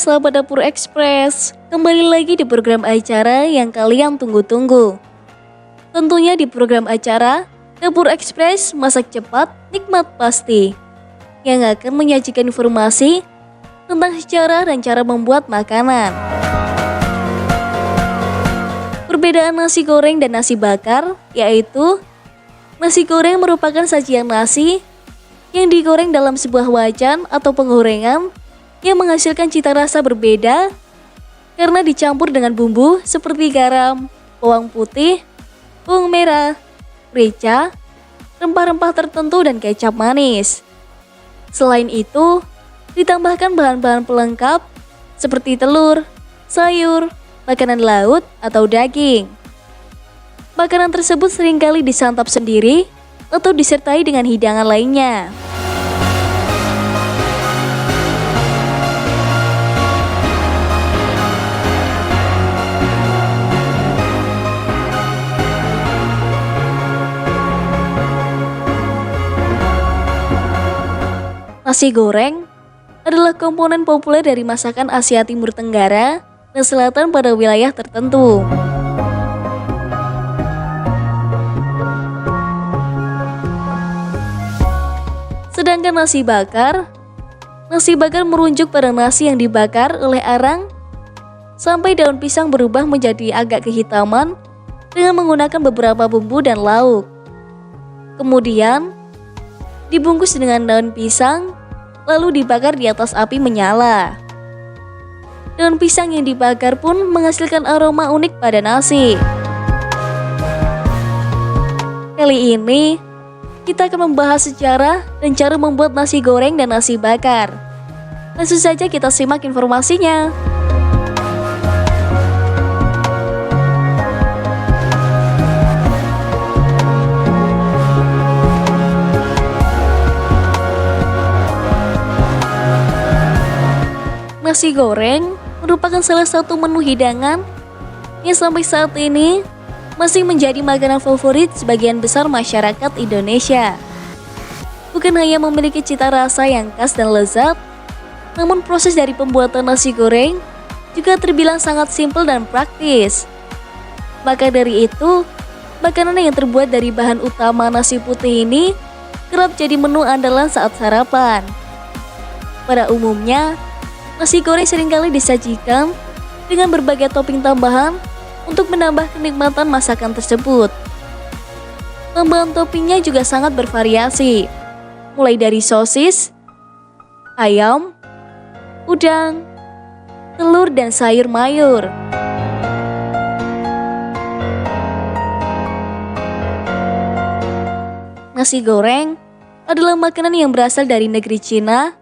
sahabat Dapur Express, kembali lagi di program acara yang kalian tunggu-tunggu. Tentunya di program acara Dapur Express masak cepat, nikmat pasti, yang akan menyajikan informasi tentang cara dan cara membuat makanan. Perbedaan nasi goreng dan nasi bakar, yaitu nasi goreng merupakan sajian nasi yang digoreng dalam sebuah wajan atau penggorengan yang menghasilkan cita rasa berbeda karena dicampur dengan bumbu seperti garam, bawang putih, bawang merah, merica, rempah-rempah tertentu dan kecap manis. Selain itu, ditambahkan bahan-bahan pelengkap seperti telur, sayur, makanan laut atau daging. Makanan tersebut seringkali disantap sendiri atau disertai dengan hidangan lainnya. Nasi goreng adalah komponen populer dari masakan Asia Timur Tenggara dan Selatan pada wilayah tertentu. Sedangkan nasi bakar merujuk pada nasi yang dibakar oleh arang sampai daun pisang berubah menjadi agak kehitaman dengan menggunakan beberapa bumbu dan lauk. Kemudian dibungkus dengan daun pisang, lalu dibakar di atas api menyala. Daun pisang yang dibakar pun menghasilkan aroma unik pada nasi. Kali ini, kita akan membahas sejarah dan cara membuat nasi goreng dan nasi bakar. Langsung saja kita simak informasinya. Nasi goreng merupakan salah satu menu hidangan yang sampai saat ini masih menjadi makanan favorit sebagian besar masyarakat Indonesia. Bukan hanya memiliki cita rasa yang khas dan lezat, namun proses dari pembuatan nasi goreng juga terbilang sangat simpel dan praktis. Maka dari itu, makanan yang terbuat dari bahan utama nasi putih ini kerap jadi menu andalan saat sarapan. Pada umumnya, nasi goreng seringkali disajikan dengan berbagai topping tambahan untuk menambah kenikmatan masakan tersebut. Tambahan toppingnya juga sangat bervariasi, mulai dari sosis, ayam, udang, telur, dan sayur mayur. Nasi goreng adalah makanan yang berasal dari negeri Cina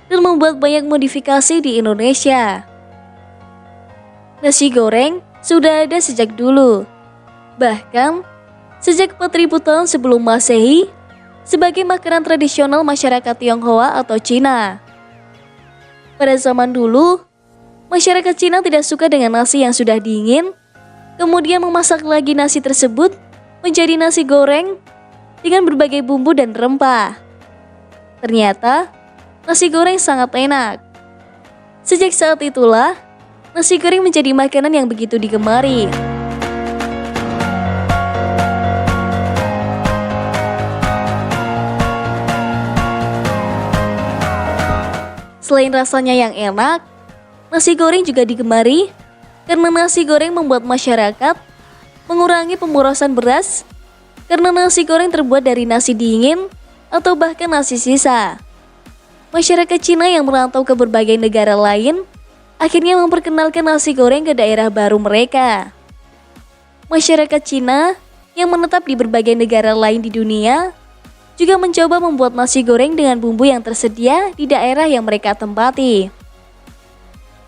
dan membuat banyak modifikasi di Indonesia. Nasi goreng sudah ada sejak dulu, bahkan sejak 4000 tahun sebelum Masehi sebagai makanan tradisional masyarakat Tionghoa atau Cina. Pada zaman dulu, masyarakat Cina tidak suka dengan nasi yang sudah dingin, kemudian memasak lagi nasi tersebut menjadi nasi goreng dengan berbagai bumbu dan rempah. Ternyata, nasi goreng sangat enak. Sejak saat itulah, nasi goreng menjadi makanan yang begitu digemari. Selain rasanya yang enak, nasi goreng juga digemari karena nasi goreng membuat masyarakat mengurangi pemborosan beras karena nasi goreng terbuat dari nasi dingin atau bahkan nasi sisa. Masyarakat Cina yang merantau ke berbagai negara lain akhirnya memperkenalkan nasi goreng ke daerah baru mereka. Masyarakat Cina yang menetap di berbagai negara lain di dunia juga mencoba membuat nasi goreng dengan bumbu yang tersedia di daerah yang mereka tempati.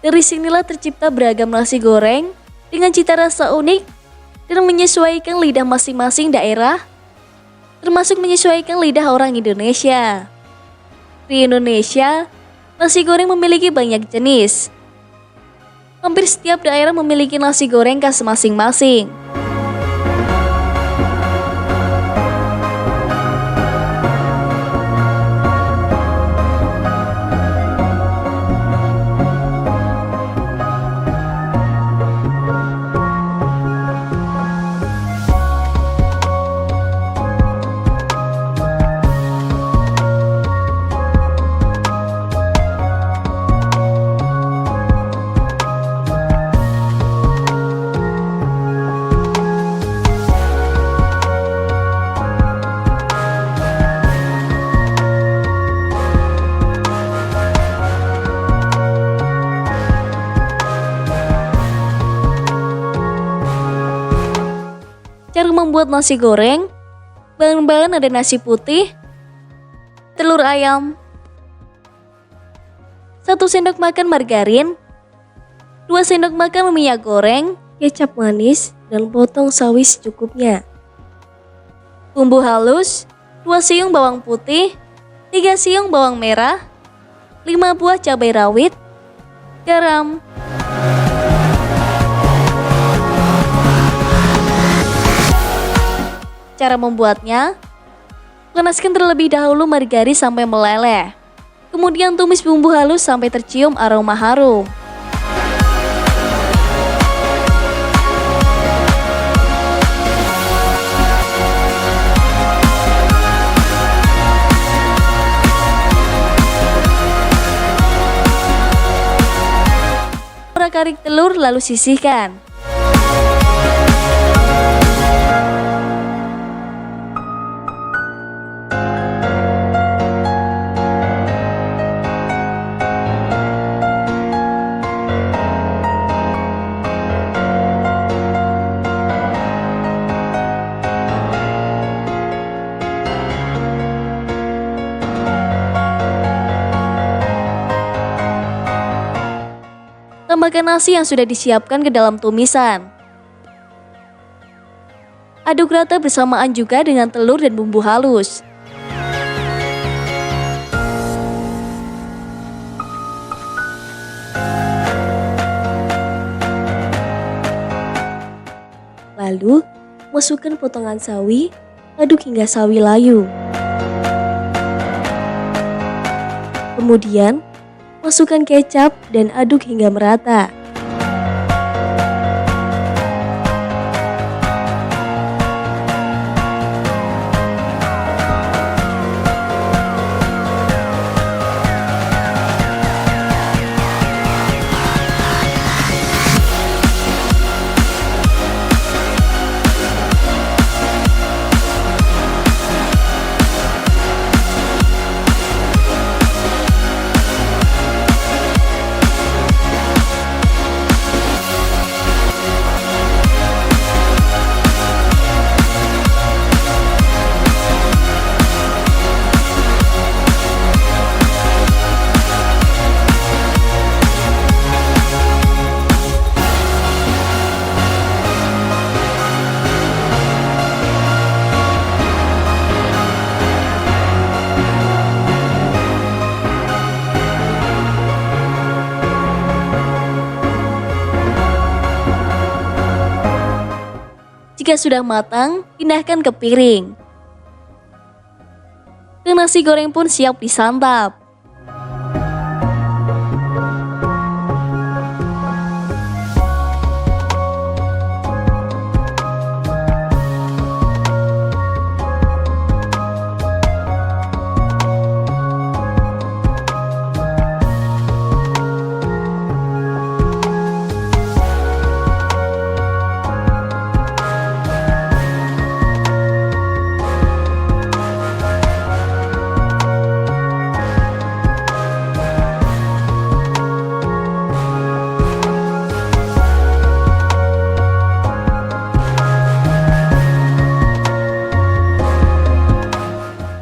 Dari sinilah tercipta beragam nasi goreng dengan cita rasa unik dan menyesuaikan lidah masing-masing daerah, termasuk menyesuaikan lidah orang Indonesia. Di Indonesia, nasi goreng memiliki banyak jenis. Hampir setiap daerah memiliki nasi goreng khas masing-masing. Cara membuat nasi goreng. Bahan-bahan ada nasi putih, telur ayam, 1 sendok makan margarin, 2 sendok makan minyak goreng, kecap manis, dan potong sawi secukupnya. Bumbu halus, 2 siung bawang putih, 3 siung bawang merah, 5 buah cabai rawit, garam. Cara membuatnya, panaskan terlebih dahulu margarin sampai meleleh. Kemudian tumis bumbu halus sampai tercium aroma harum. Orak-arik telur lalu sisihkan. Tambahkan nasi yang sudah disiapkan ke dalam tumisan. Aduk rata bersamaan juga dengan telur dan bumbu halus. Lalu, masukkan potongan sawi, aduk hingga sawi layu. Kemudian, masukkan kecap dan aduk hingga merata. Jika sudah matang, pindahkan ke piring. Dan nasi goreng pun siap disantap.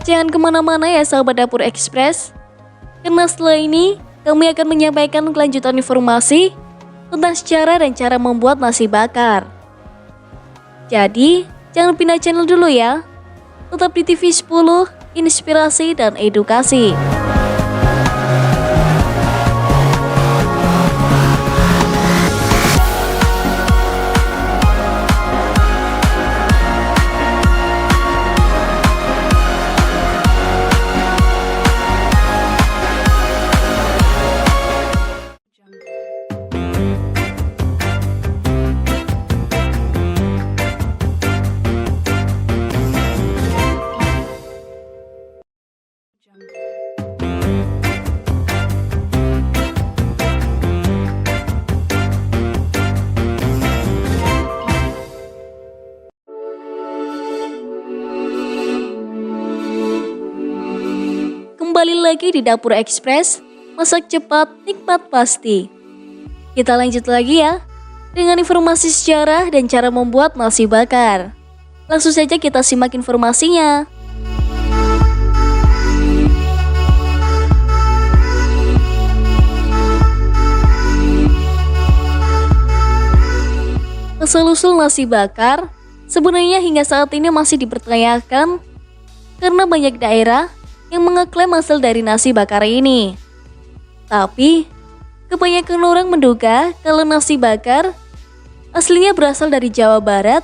Jangan kemana-mana ya sahabat Dapur Express, karena setelah ini kami akan menyampaikan kelanjutan informasi tentang cara dan cara membuat nasi bakar. Jadi, jangan pindah channel dulu ya. Tetap di TV 10, inspirasi dan edukasi. Kembali lagi di Dapur Express, masak cepat, nikmat pasti. Kita lanjut lagi ya, dengan informasi sejarah dan cara membuat nasi bakar. Langsung saja kita simak informasinya. Asal-usul nasi bakar sebenarnya hingga saat ini masih dipertanyakan karena banyak daerah yang mengeklaim asal dari nasi bakar ini. Tapi, kebanyakan orang menduga kalau nasi bakar aslinya berasal dari Jawa Barat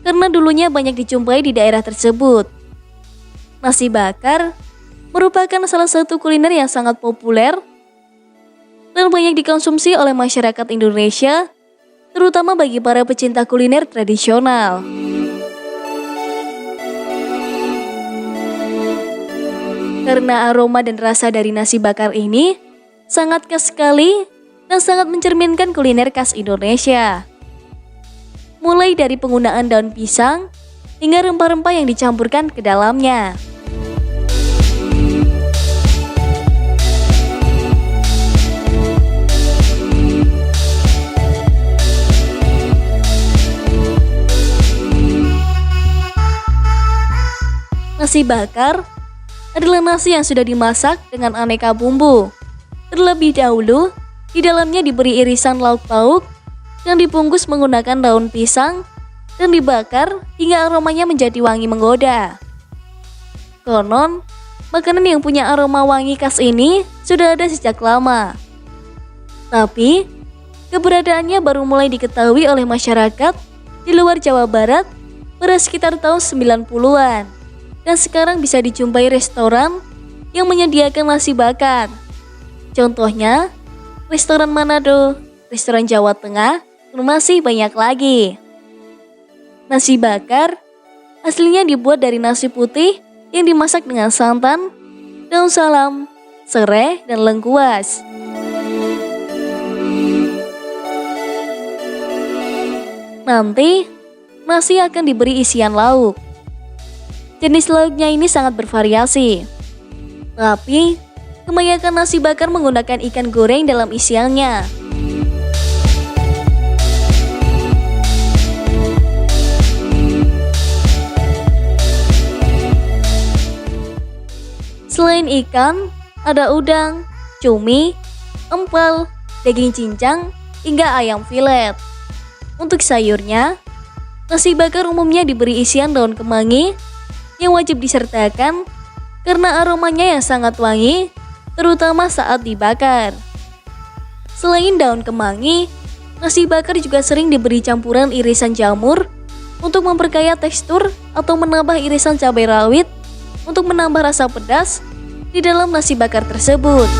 karena dulunya banyak dijumpai di daerah tersebut. Nasi bakar merupakan salah satu kuliner yang sangat populer dan banyak dikonsumsi oleh masyarakat Indonesia, terutama bagi para pecinta kuliner tradisional. Karena aroma dan rasa dari nasi bakar ini sangat khas sekali dan sangat mencerminkan kuliner khas Indonesia. Mulai dari penggunaan daun pisang hingga rempah-rempah yang dicampurkan ke dalamnya. Nasi bakar adalah nasi yang sudah dimasak dengan aneka bumbu. Terlebih dahulu, di dalamnya diberi irisan lauk pauk yang dibungkus menggunakan daun pisang dan dibakar hingga aromanya menjadi wangi menggoda. Konon, makanan yang punya aroma wangi khas ini sudah ada sejak lama. Tapi, keberadaannya baru mulai diketahui oleh masyarakat di luar Jawa Barat pada sekitar tahun 90-an. Dan sekarang bisa dijumpai restoran yang menyediakan nasi bakar. Contohnya, restoran Manado, restoran Jawa Tengah, dan masih banyak lagi. Nasi bakar aslinya dibuat dari nasi putih yang dimasak dengan santan, daun salam, serai, dan lengkuas. Nanti, nasi akan diberi isian lauk. Jenis lauknya ini sangat bervariasi. Tapi, kebanyakan nasi bakar menggunakan ikan goreng dalam isiannya. Selain ikan, ada udang, cumi, empal, daging cincang, hingga ayam filet. Untuk sayurnya, nasi bakar umumnya diberi isian daun kemangi yang wajib disertakan karena aromanya yang sangat wangi, terutama saat dibakar. Selain daun kemangi, nasi bakar juga sering diberi campuran irisan jamur untuk memperkaya tekstur atau menambah irisan cabai rawit untuk menambah rasa pedas di dalam nasi bakar tersebut.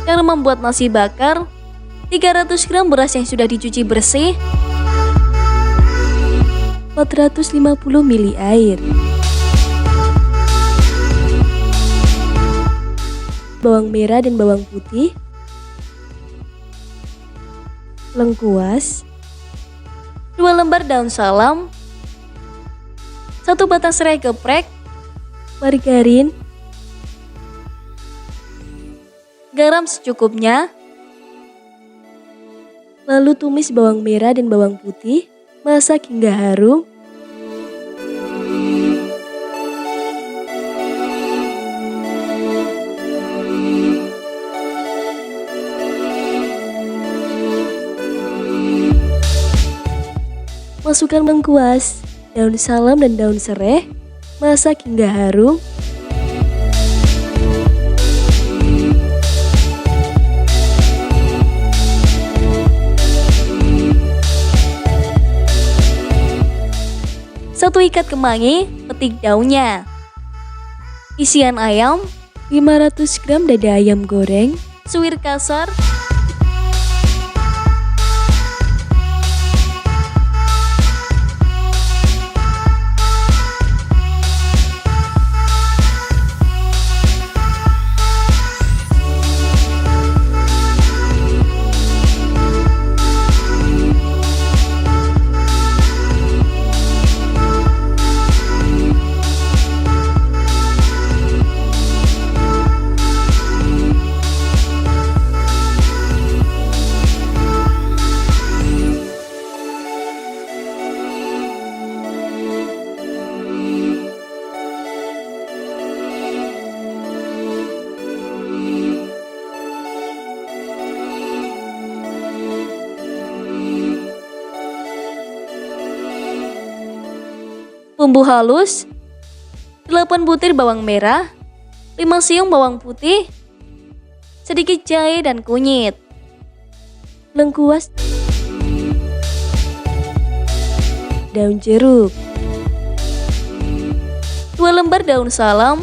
Cara membuat nasi bakar, 300 gram beras yang sudah dicuci bersih, 450 ml air, bawang merah dan bawang putih, lengkuas, 2 lembar daun salam, 1 batang serai geprek, margarin, garam secukupnya, lalu tumis bawang merah dan bawang putih, masak hingga harum. Masukkan lengkuas, daun salam dan daun serai, masak hingga harum. Satu ikat kemangi, petik daunnya. Isian ayam, 500 gram dada ayam goreng, suwir kasar, bumbu halus, 8 butir bawang merah, 5 siung bawang putih, sedikit jahe dan kunyit, lengkuas, daun jeruk, 2 lembar daun salam,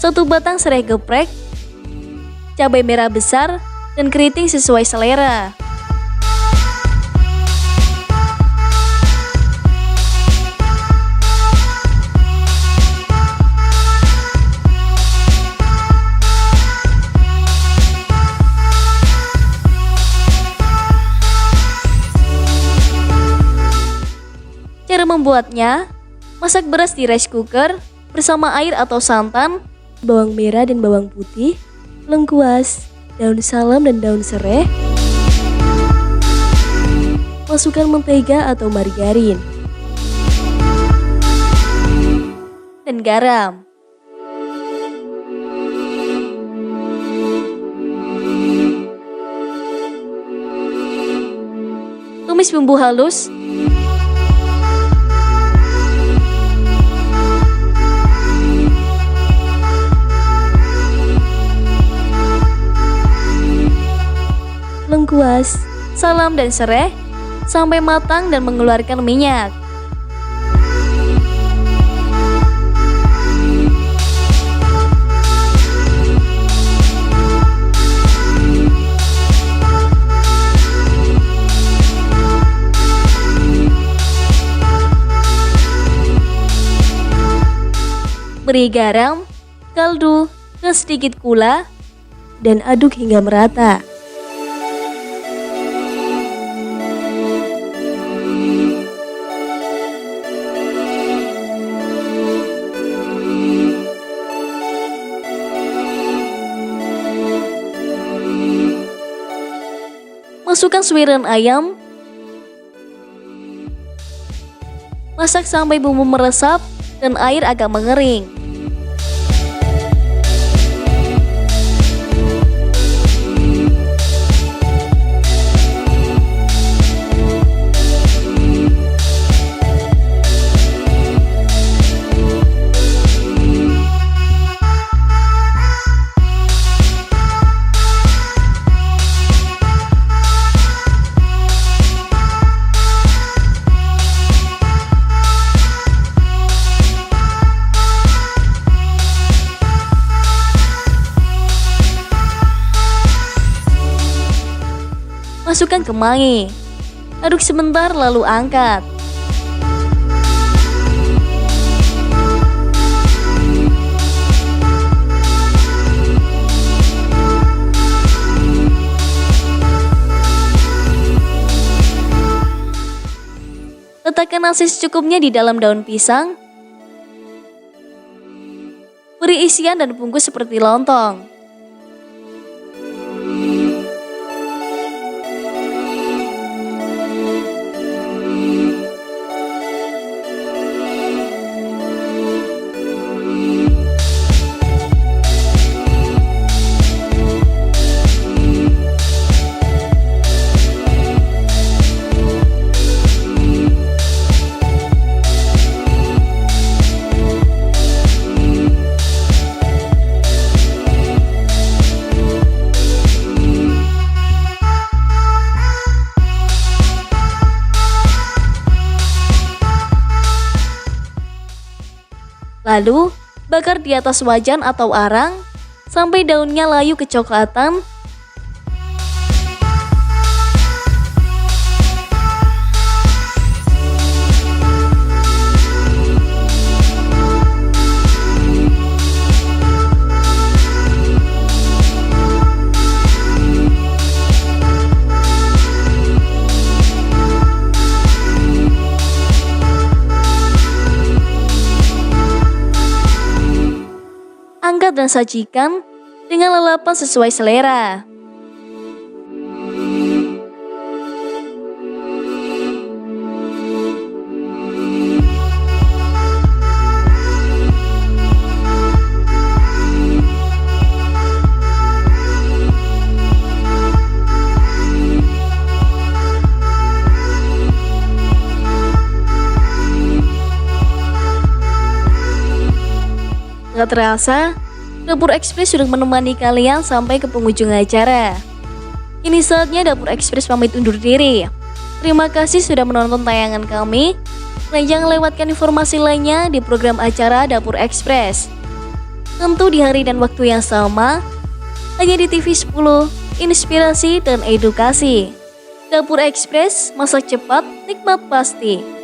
1 batang serai geprek, cabai merah besar, dan keriting sesuai selera. Cara membuatnya, masak beras di rice cooker bersama air atau santan, bawang merah dan bawang putih, lengkuas, daun salam dan daun serai. Masukkan mentega atau margarin dan garam. Tumis bumbu halus. Lengkuas, salam dan serai sampai matang dan mengeluarkan minyak. Beri garam, kaldu, dan sedikit gula dan aduk hingga merata. Masukkan suiran ayam. Masak sampai bumbu meresap dan air agak mengering. Masukkan kemangi. Aduk sebentar lalu angkat. Letakkan nasi secukupnya di dalam daun pisang. Beri isian dan bungkus seperti lontong. Lalu, bakar di atas wajan atau arang sampai daunnya layu kecoklatan. Angkat dan sajikan dengan lalapan sesuai selera. Tak terasa, Dapur Ekspres sudah menemani kalian sampai ke penghujung acara. Ini saatnya Dapur Ekspres pamit undur diri. Terima kasih sudah menonton tayangan kami. Dan jangan lewatkan informasi lainnya di program acara Dapur Ekspres. Tentu di hari dan waktu yang sama, hanya di TV 10, inspirasi dan edukasi. Dapur Ekspres, masak cepat, nikmat pasti.